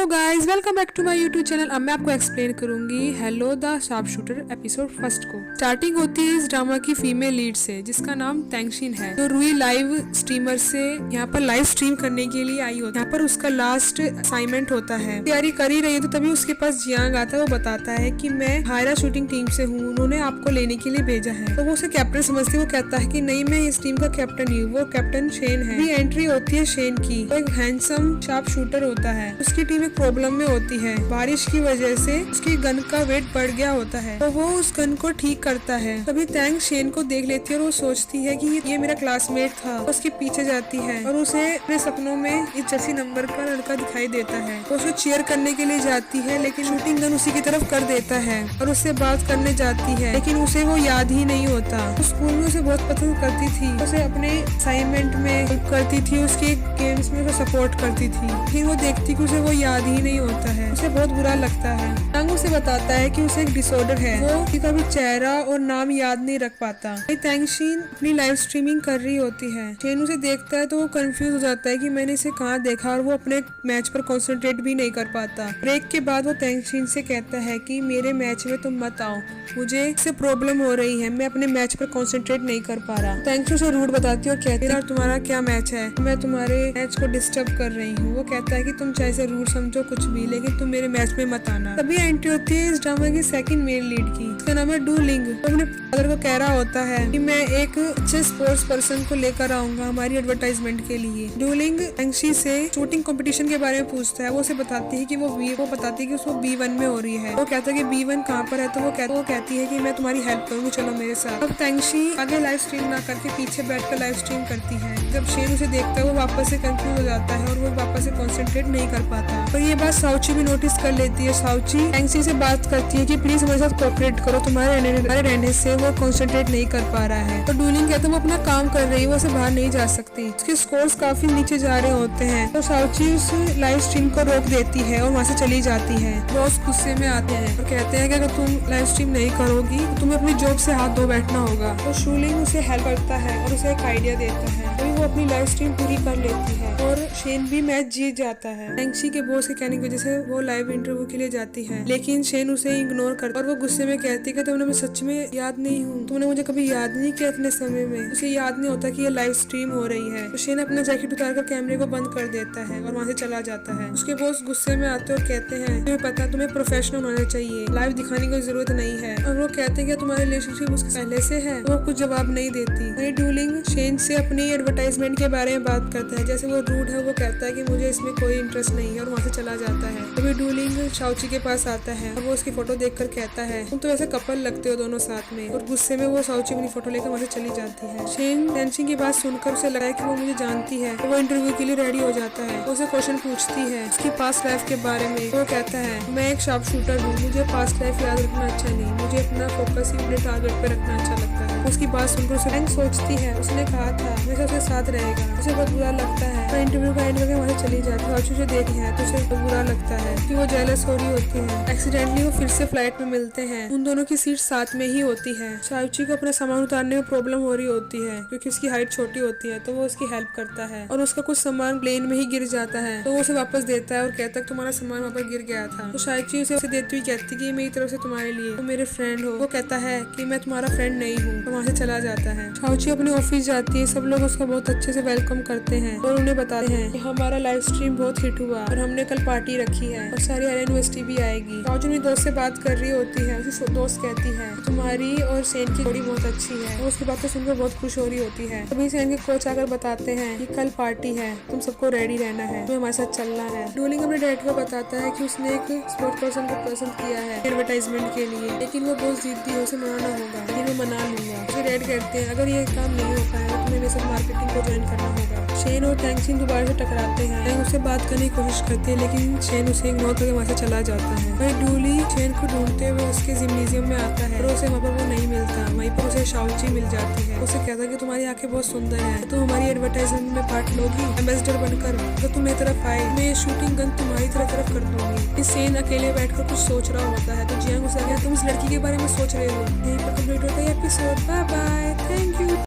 Hello guys, welcome back to my YouTube channel. अब मैं आपको एक्सप्लेन करूंगी hello the sharp shooter episode first को। स्टार्टिंग होती है इस ड्रामा की फीमेल लीड से जिसका नाम तेंगशिन है, जो रूई लाइव स्ट्रीमर से यहाँ पर लाइव स्ट्रीम करने के लिए आई होती है। यहाँ पर उसका लास्ट असाइनमेंट होता है, तैयारी कर ही रही है तो तभी उसके पास जियांग आता है। वो बताता है कि मैं हायरा शूटिंग टीम से हूँ, उन्होंने आपको लेने के लिए भेजा है। तो वो उसे कैप्टन समझती है। वो कहता है कि नहीं, मैं इस टीम का कैप्टन ही हूँ, वो कैप्टन शेन है। एंट्री होती है शेन की, वो एक हैंडसम शार्प शूटर होता है। उसकी टीम एक प्रॉब्लम में होती है, बारिश की वजह से उसकी गन का वेट बढ़ गया होता है, तो वो उस गन को ठीक करता है। तभी तैंग शेन को देख लेती है और वो सोचती है कि ये मेरा क्लासमेट था। उसके पीछे जाती है और उसे अपने सपनों में इस जैसी नंबर का लड़का दिखाई देता है। वो उसे चीयर करने के लिए जाती है, लेकिन शूटिंग गन उसी की तरफ कर देता है और उससे बात करने जाती है, लेकिन उसे वो याद ही नहीं होता। तो स्कूल में उसे बहुत पसंद करती थी, उसे अपने असाइनमेंट में हेल्प करती थी, उसके गेम्स में उसे सपोर्ट करती थी। फिर वो देखती कि उसे वो याद ही नहीं होता है, उसे बहुत बुरा लगता है। तंग उसे बताता है कि उसे एक डिसऑर्डर है, वो कभी चेहरा और नाम याद नहीं रख पाता। तेंगशिन अपनी लाइव स्ट्रीमिंग कर रही होती है। शेन उसे देखता है तो वो कंफ्यूज हो जाता है कि मैंने इसे कहाँ देखा, और वो अपने मैच पर कंसंट्रेट भी नहीं कर पाता। ब्रेक के बाद वो तेंगशिन से कहता है कि मेरे मैच में तुम मत आओ, मुझे इससे प्रॉब्लम हो रही है, मैं अपने मैच पर कंसंट्रेट नहीं कर पा रहा। तेंगशिन उसे रूट बताती है और कहती है तुम्हारा क्या मैच है, मैं तुम्हारे मैच को डिस्टर्ब कर रही हूँ। वो कहता है कि तुम चाहे से रूट समझो कुछ भी, लेकिन तुम मेरे मैच में मत आना। तभी एंट्री होती है इस ड्रामा की सेकंड मेल लीड की, इसका नाम है डू लिंग। वो अपने फादर को कह रहा होता है कि मैं एक अच्छे स्पोर्ट्स पर्सन को लेकर आऊंगा हमारी एडवर्टाइजमेंट के लिए। डू लिंग तेंगशी से शूटिंग कंपटीशन के बारे में पूछता है। वो उसे बताती है कि वो बताती है कि उसको B1 में हो रही है। वो कहता है कि B1 कहाँ पर है, तो वो कहती है कि मैं तुम्हारी हेल्प करूंगी, चलो मेरे साथ। अब तेंगशी आगे लाइव स्ट्रीम ना करके पीछे बैठकर लाइव स्ट्रीम करती है। जब शेन उसे देखता है वो वापस से कंफ्यूज हो जाता है और वो वापस से कंसंट्रेट नहीं कर पाता। तो ये बात साउची भी नोटिस कर लेती है। साउची तेंगशी से बात करती है कि प्लीज हमारे साथ कोऑपरेट करो, तुम्हारे रहने से वो कंसंट्रेट नहीं कर पा रहा है। तो डूलिंग कहता है वो अपना काम कर रही है, वो उसे बाहर नहीं जा सकती, उसके स्कोर्स काफी नीचे जा रहे होते हैं। तो साउची उस लाइव स्ट्रीम को रोक देती है और वहाँ से चली जाती है। बॉस गुस्से में आते हैं और कहते हैं कि अगर तुम लाइव स्ट्रीम नहीं करोगी तो तुम्हें अपनी जॉब से हाथ धो बैठना होगा। तो शूलिंग उसे हेल्प करता है और उसे एक आइडिया देता है, तो वो अपनी लाइव स्ट्रीम पूरी कर लेती है और शेन भी मैच जीत जाता है। तेंगशी के बॉस के कहने की वजह से वो लाइव इंटरव्यू के लिए जाती है, लेकिन शेन उसे इग्नोर करता और वो गुस्से में कहती है कि तुमने मैं सच में याद नहीं हूँ, तुमने मुझे कभी याद नहीं किया इतने समय में। उसे याद नहीं होता कि ये लाइव स्ट्रीम हो रही है। तो शेन अपना जैकेट उतार कर कैमरे को बंद कर देता है और वहाँ से चला जाता है। उसके बॉस गुस्से में आते और कहते हैं तुम्हें पता, तुम्हें प्रोफेशनल होना चाहिए, लाइव दिखाने की जरूरत नहीं है। और वो कहते हैं कि तुम्हारी रिलेशनशिप उसके पहले से है। वो कुछ जवाब नहीं देती। डूलिंग शेन से अपनी एडवर्टाइजमेंट के बारे में बात करता है, जैसे वो रूड है। वो कहता है कि मुझे इसमें कोई इंटरेस्ट नहीं है और वहाँ से चला जाता है। तभी डूलिंग शाउची के पास आता है और वो उसकी फोटो देखकर कहता है तुम तो ऐसे कपल लगते हो दोनों साथ में, और गुस्से में वो शाउची अपनी फोटो लेकर वहाँ से चली जाती है। शेन तेंगशी की बात सुनकर उसे लगा कि वो मुझे जानती है, तो वो इंटरव्यू के लिए रेडी हो जाता है। वो उसे क्वेश्चन पूछती है उसकी पास्ट लाइफ के बारे में। वो कहता है मैं एक शार्प शूटर हूँ, मुझे पास्ट लाइफ याद रखना अच्छा नहीं, मुझे अपना फोकस ही अपने टारगेट पे रखना अच्छा लगता है। उसकी बात सुनकर उसे सोचती है उसने कहा था हमेशा उसके साथ रहेगा, उसे बहुत बुरा लगता है। तो इंटरव्यू का एंड करके वहाँ से चली जाती है। उसे देख है तो उसे बहुत बुरा लगता है कि वो जेलस हो रही होती है। एक्सीडेंटली वो फिर से फ्लाइट में मिलते हैं, उन दोनों की सीट साथ में ही होती है। शाउची को अपना सामान उतारने में प्रॉब्लम हो रही होती है क्योंकि उसकी हाइट छोटी होती है, तो वो उसकी हेल्प करता है और उसका कुछ सामान प्लेन में ही गिर जाता है। तो वो उसे वापस देता है और कहता है तुम्हारा सामान वहाँ पर गिर गया था। तो शाउची उसे देती हुई कहती कि मेरी तरफ से तुम्हारे लिए, तुम मेरे फ्रेंड हो। वो कहता है कि मैं तुम्हारा फ्रेंड नहीं हूँ, तो वहाँ से चला जाता है। शाउची अपने ऑफिस जाती है, सब लोग उसका बहुत अच्छे से वेलकम करते हैं और उन्हें बताते हैं कि हमारा लाइव स्ट्रीम बहुत हिट हुआ और हमने कल पार्टी रखी है और सारी हायरा यूनिवर्सिटी भी आएगी। शाउची अपनी दोस्त से बात कर रही होती है। उसकी दोस्त कहती है तुम्हारी और शेन की जोड़ी बहुत अच्छी है, और उसकी बातें सुनकर बहुत खुश हो रही होती है। तभी शेन के कोच आकर बताते हैं कि कल पार्टी है, तुम सबको रेडी रहना है, तुम्हें हमारे साथ चलना है। डूलिंग अपने डैड को बताता है कि उसने एक स्पोर्ट पर्सन को पसंद किया है एडवर्टाइजमेंट के लिए, लेकिन वो बहुत जिद्दी है, उसे मनाना होगा, लेकिन मैं मना लूंगा। उसके डैड कहते हैं अगर ये काम नहीं हो पाएगा तो तुम्हें मेरे साथ मार्केटिंग को ज्वाइन करना होगा। शेन और तेंगशिन दोबारा से टकराते हैं, उससे बात करने की कोशिश करते हैं, लेकिन शेन उसे इग्नोर करके वहाँ से चला जाता है। वही डूली शेन को ढूंढते हुए उसके जिम्नेजियम में आता है और उसे वहाँ पर वो नहीं मिलता। वहीं पर उसे शाउची मिल जाती है। उसे कहता है कि तुम्हारी आंखें बहुत सुंदर है, तो हमारी एडवर्टाइजमेंट में पार्ट लोगी एम्बेसडर बनकर। तो तुम मेरी तरफ आए, मैं शूटिंग गन तुम्हारी तरफ कर दूंगी। शेन अकेले बैठकर कुछ सोच रहा होता है, तो जियांग उसे तुम इस लड़की के बारे में सोच रहे हो। यहीं पर कंप्लीट होता है episode. Bye bye, thank you.